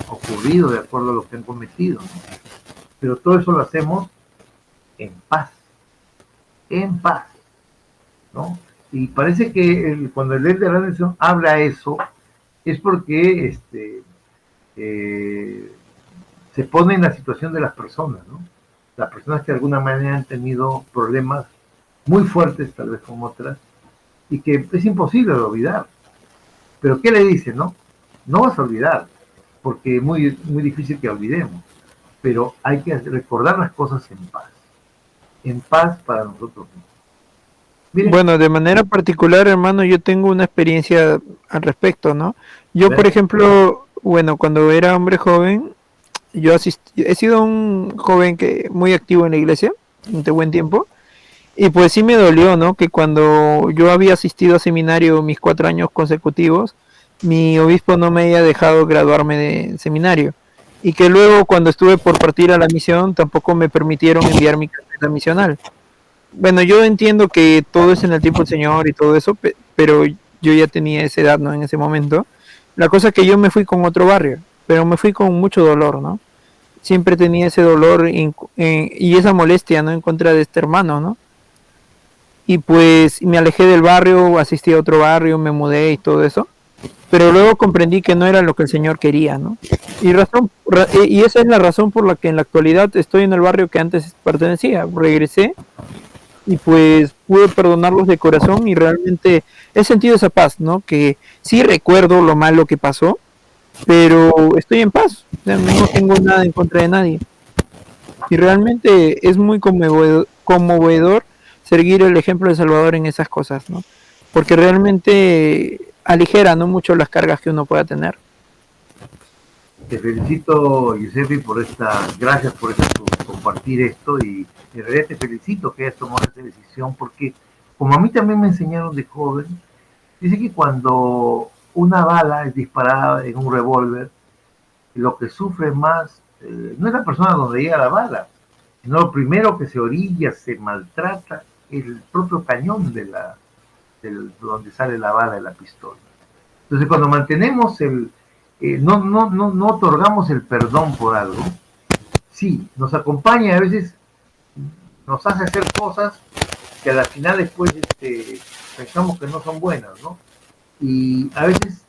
ocurrido de acuerdo a lo que han cometido, ¿no? Pero todo eso lo hacemos en paz, ¿no? Y parece que cuando el Elder Anderson habla eso, es porque eh, se pone en la situación de las personas, ¿no? Las personas que de alguna manera han tenido problemas muy fuertes, tal vez con otras, y que es imposible de olvidar. Pero ¿qué le dice, no? No vas a olvidar, porque es muy, muy difícil que olvidemos, pero hay que recordar las cosas en paz para nosotros mismos. Miren, Bueno, de manera particular, hermano, yo tengo una experiencia al respecto, ¿no? a Yo, por ver, ejemplo, bueno, cuando era hombre joven, he sido un joven que muy activo en la iglesia, de buen tiempo, y pues sí me dolió, ¿no? Que cuando yo había asistido a seminario mis 4 años consecutivos, mi obispo no me haya dejado graduarme de seminario. Y que luego cuando estuve por partir a la misión, tampoco me permitieron enviar mi carta misional. Bueno, yo entiendo que todo es en el tiempo del Señor y todo eso, pero yo ya tenía esa edad, ¿no? En ese momento. La cosa es que yo me fui con otro barrio, pero me fui con mucho dolor, ¿no? Siempre tenía ese dolor y esa molestia, ¿no? En contra de este hermano, ¿no? Y pues me alejé del barrio, asistí a otro barrio, me mudé y todo eso, pero luego comprendí que no era lo que el Señor quería, ¿no? Y esa es la razón por la que en la actualidad estoy en el barrio que antes pertenecía. Regresé y pues pude perdonarlos de corazón y realmente he sentido esa paz, ¿no? Que sí recuerdo lo malo que pasó, pero estoy en paz, o sea, no tengo nada en contra de nadie. Y realmente es muy conmovedor seguir el ejemplo de Salvador en esas cosas, ¿no? Porque realmente aligera, ¿no? Mucho las cargas que uno pueda tener. te felicito, Giuseppe, gracias por compartir esto y en realidad te felicito que hayas tomado esta decisión porque como a mí también me enseñaron de joven, dice que cuando una bala es disparada en un revólver, lo que sufre más no es la persona donde llega la bala, sino lo primero que se orilla, se maltrata, el propio cañón donde sale la bala de la pistola. Entonces, cuando mantenemos no otorgamos el perdón por algo, sí, nos acompaña, a veces nos hace hacer cosas que a la final después pensamos que no son buenas, ¿no? Y a veces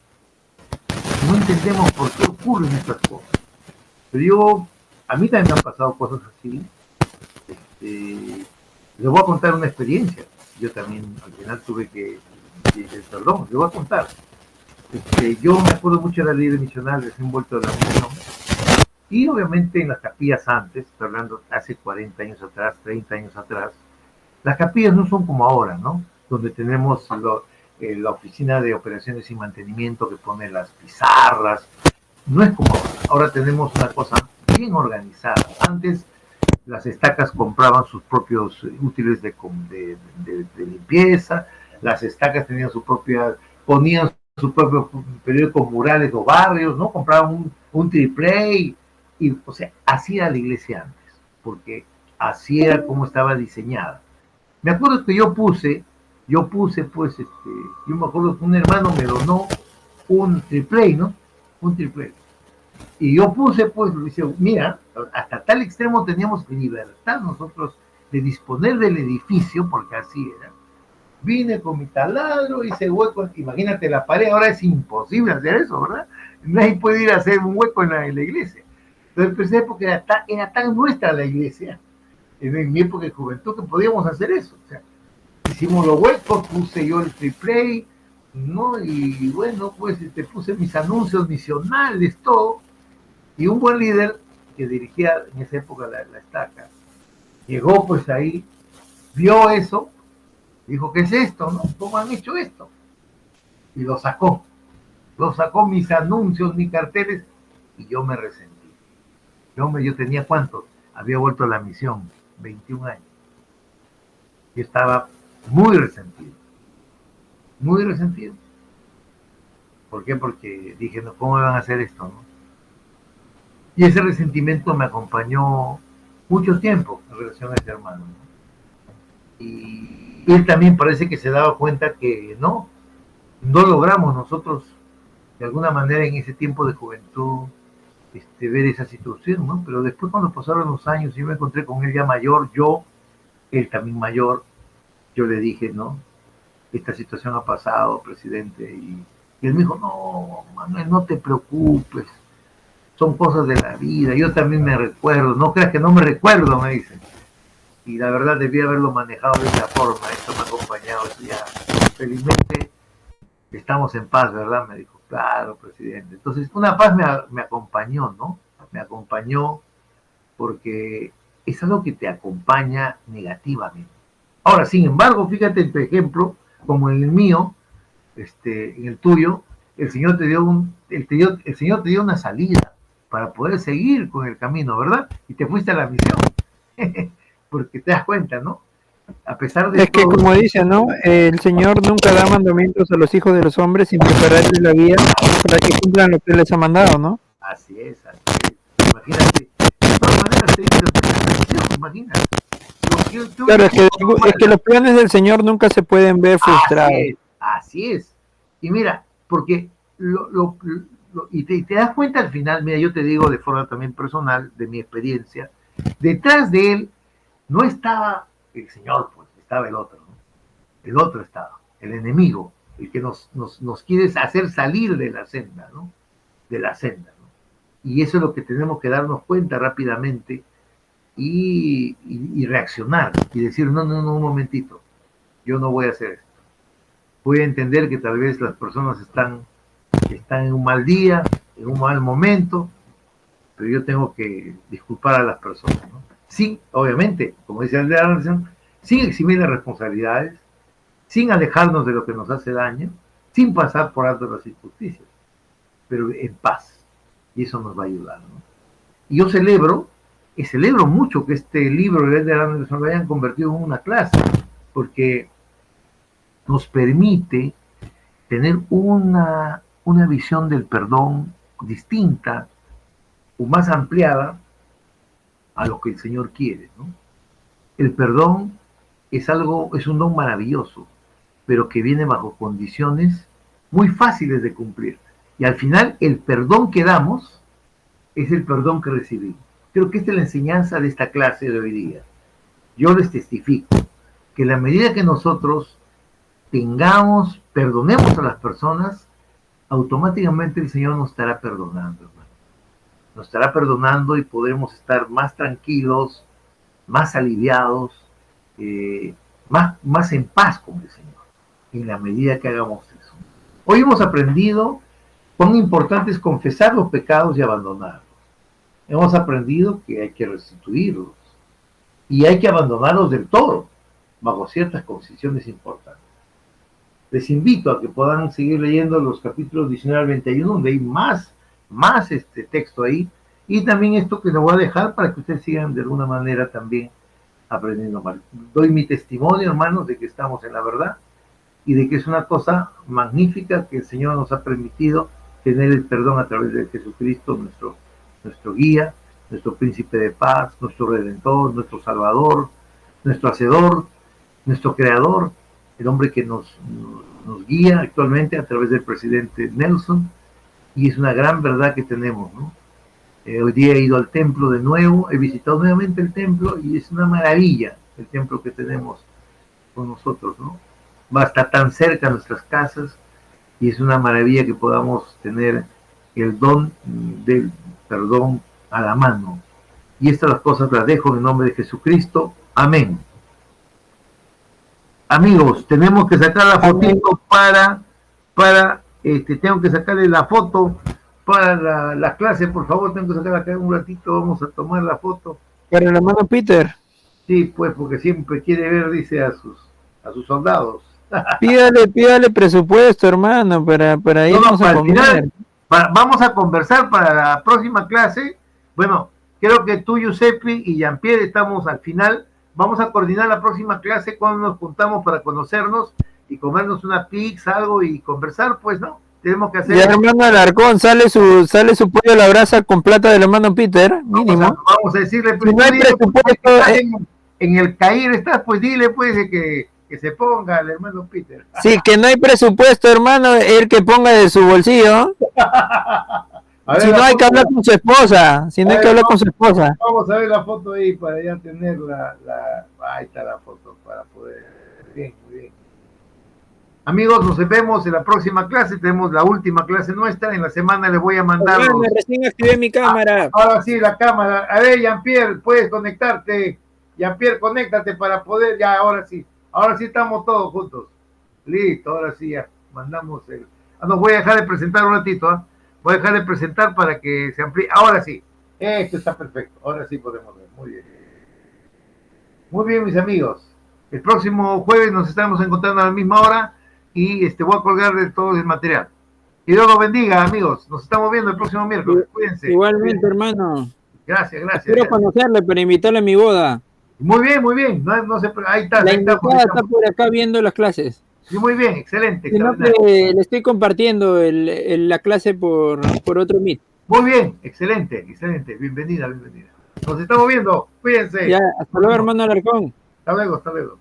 no entendemos por qué ocurren estas cosas. Pero a mí también me han pasado cosas así. Les voy a contar una experiencia. Yo también al final tuve que pedir perdón. Les voy a contar. Yo me acuerdo mucho de la ley misional recién vuelto de la misión. Y obviamente en las capillas antes, estoy hablando hace 40 años atrás, 30 años atrás, las capillas no son como ahora, ¿no? Donde tenemos la oficina de operaciones y mantenimiento que pone las pizarras. No es como ahora. Ahora tenemos una cosa bien organizada. Antes las estacas compraban sus propios útiles de limpieza, las estacas tenían ponían sus propios periódicos murales o barrios, ¿no? Compraban un triple y, o sea, así era la iglesia antes, porque así era como estaba diseñada. Me acuerdo que pues, yo me acuerdo que un hermano me donó un triple, ¿no? Un triple. Y yo puse, pues, dice, mira, hasta tal extremo teníamos libertad nosotros de disponer del edificio, porque así era. Vine con mi taladro, hice hueco, imagínate la pared, ahora es imposible hacer eso, ¿verdad? Nadie puede ir a hacer un hueco en la iglesia. Entonces pensé porque era tan nuestra la iglesia, en mi época de juventud, que podíamos hacer eso. O sea, hicimos los huecos, puse yo el triple, ¿no? Y bueno, pues puse mis anuncios misionales, todo. Y un buen líder que dirigía en esa época la estaca, llegó pues ahí, vio eso, dijo, ¿qué es esto? ¿No? ¿Cómo han hecho esto? Y lo sacó mis anuncios, mis carteles, y yo me resentí. Yo tenía ¿cuántos? Había vuelto a la misión, 21 años. Y estaba muy resentido, muy resentido. ¿Por qué? Porque dije, no, ¿cómo me van a hacer esto? ¿No? Y ese resentimiento me acompañó mucho tiempo en relación a ese hermano. ¿No? Y él también parece que se daba cuenta que no logramos nosotros de alguna manera en ese tiempo de juventud ver esa situación, ¿no? Pero después cuando pasaron los años y yo me encontré con él ya mayor, él también mayor, yo le dije, ¿no? Esta situación ha pasado, presidente, y él me dijo, no, Manuel, no te preocupes, son cosas de la vida, yo también me recuerdo, no creas que no me recuerdo, me dicen. Y la verdad debía haberlo manejado de esa forma, esto me ha acompañado, eso ya, felizmente estamos en paz, ¿verdad? Me dijo, claro, presidente. Entonces, una paz me acompañó, ¿no? Me acompañó porque es algo que te acompaña negativamente. Ahora, sin embargo, fíjate en tu ejemplo, como en el mío, en el tuyo, el Señor te dio el Señor te dio una salida para poder seguir con el camino, ¿verdad? Y te fuiste a la misión. Porque te das cuenta, ¿no? A pesar de Es que todo. como dice, ¿no? El Señor nunca da mandamientos a los hijos de los hombres sin prepararles la vía para que cumplan lo que les ha mandado, ¿no? Así es, así es. Imagínate, de todas maneras te dice después de la misión, imagínate. Claro, es que los planes del Señor nunca se pueden ver frustrados. Así es. Y mira, porque te das cuenta al final, mira, yo te digo de forma también personal, de mi experiencia, detrás de él no estaba el Señor, pues, estaba el otro, ¿no? El otro estaba, el enemigo, el que nos quiere hacer salir de la senda, ¿no? De la senda, ¿no? Y eso es lo que tenemos que darnos cuenta rápidamente y reaccionar y decir, no, no, no, un momentito, yo no voy a hacer esto. Voy a entender que tal vez las personas están en un mal día, en un mal momento, pero yo tengo que disculpar a las personas, ¿no? Sin, obviamente, como dice el de Anderson, sin eximir las responsabilidades, sin alejarnos de lo que nos hace daño, sin pasar por alto las injusticias, pero en paz. Y eso nos va a ayudar, ¿no? Y yo celebro mucho que este libro de Elder Anderson lo hayan convertido en una clase, porque nos permite tener una visión del perdón distinta o más ampliada a lo que el Señor quiere, ¿no? El perdón es un don maravilloso, pero que viene bajo condiciones muy fáciles de cumplir. Y al final, el perdón que damos es el perdón que recibimos. Creo que esta es la enseñanza de esta clase de hoy día. Yo les testifico que en la medida que nosotros perdonemos a las personas, automáticamente el Señor nos estará perdonando, hermano. Nos estará perdonando y podremos estar más tranquilos, más aliviados, más en paz con el Señor, en la medida que hagamos eso. Hoy hemos aprendido cuán importante es confesar los pecados y abandonarlos. Hemos aprendido que hay que restituirlos y hay que abandonarlos del todo, bajo ciertas condiciones importantes. Les invito a que puedan seguir leyendo los capítulos 19 al 21, donde hay más texto ahí, y también esto que les voy a dejar para que ustedes sigan de alguna manera también aprendiendo más. Doy mi testimonio, hermanos, de que estamos en la verdad y de que es una cosa magnífica que el Señor nos ha permitido tener el perdón a través de Jesucristo, nuestro guía, nuestro príncipe de paz, nuestro redentor, nuestro salvador, nuestro hacedor, nuestro creador, el hombre que nos guía actualmente a través del presidente Nelson, y es una gran verdad que tenemos, ¿no? Hoy día he ido al templo de nuevo, he visitado nuevamente el templo y es una maravilla el templo que tenemos con nosotros, ¿no? Va a estar tan cerca de nuestras casas y es una maravilla que podamos tener el don del perdón a la mano. Y estas cosas las dejo en el nombre de Jesucristo. Amén. Amigos, tenemos que sacar la fotito tengo que sacarle la foto para la clase, por favor, tengo que sacar acá un ratito, vamos a tomar la foto. Para el hermano Peter. Sí, pues, porque siempre quiere ver, dice, a sus soldados. Pídale presupuesto, hermano, para irnos a comer. Final, vamos a conversar para la próxima clase. Bueno, creo que tú, Giuseppe y Jean-Pierre estamos al final. Vamos a coordinar la próxima clase cuando nos juntamos para conocernos y comernos una pizza, algo y conversar, pues, ¿no? Tenemos que hacer. Ya, hermano Alarcón, sale su pollo a la brasa con plata del hermano Peter, mínimo. Vamos a decirle, si no hay presupuesto, en el CAIR estás, pues dile, pues, de que se ponga el hermano Peter. Sí, que no hay presupuesto, hermano, el que ponga de su bolsillo. Si no hay que hablar con su esposa, Vamos a ver la foto ahí para ya tener ahí está la foto para poder. Bien, muy bien. Amigos, nos vemos en la próxima clase. Tenemos la última clase nuestra. En la semana les voy a mandar los... Recién activé mi cámara. Ahora sí, la cámara. A ver, Jean-Pierre, puedes conectarte. Jean-Pierre, conéctate para poder... Ya, ahora sí. Ahora sí estamos todos juntos. Listo, ahora sí ya. Mandamos el... no, voy a dejar de presentar un ratito. ¿eh? Voy a dejar de presentar para que se amplíe. Ahora sí. Esto está perfecto. Ahora sí podemos ver. Muy bien. Muy bien, mis amigos. El próximo jueves nos estamos encontrando a la misma hora y voy a colgar de todo el material. Que Dios los bendiga, amigos. Nos estamos viendo el próximo miércoles. Cuídense. Igualmente, Cuídense. hermano. Gracias. Quiero conocerle para invitarle a mi boda. Muy bien. No se... Ahí está. La ahí invitada está por acá viendo las clases. Sí, muy bien, excelente. Sino que le estoy compartiendo la clase por otro Meet. Muy bien, excelente. Bienvenida. Nos estamos viendo. Cuídense. Ya, hasta luego, hermano Alarcón. Hasta luego.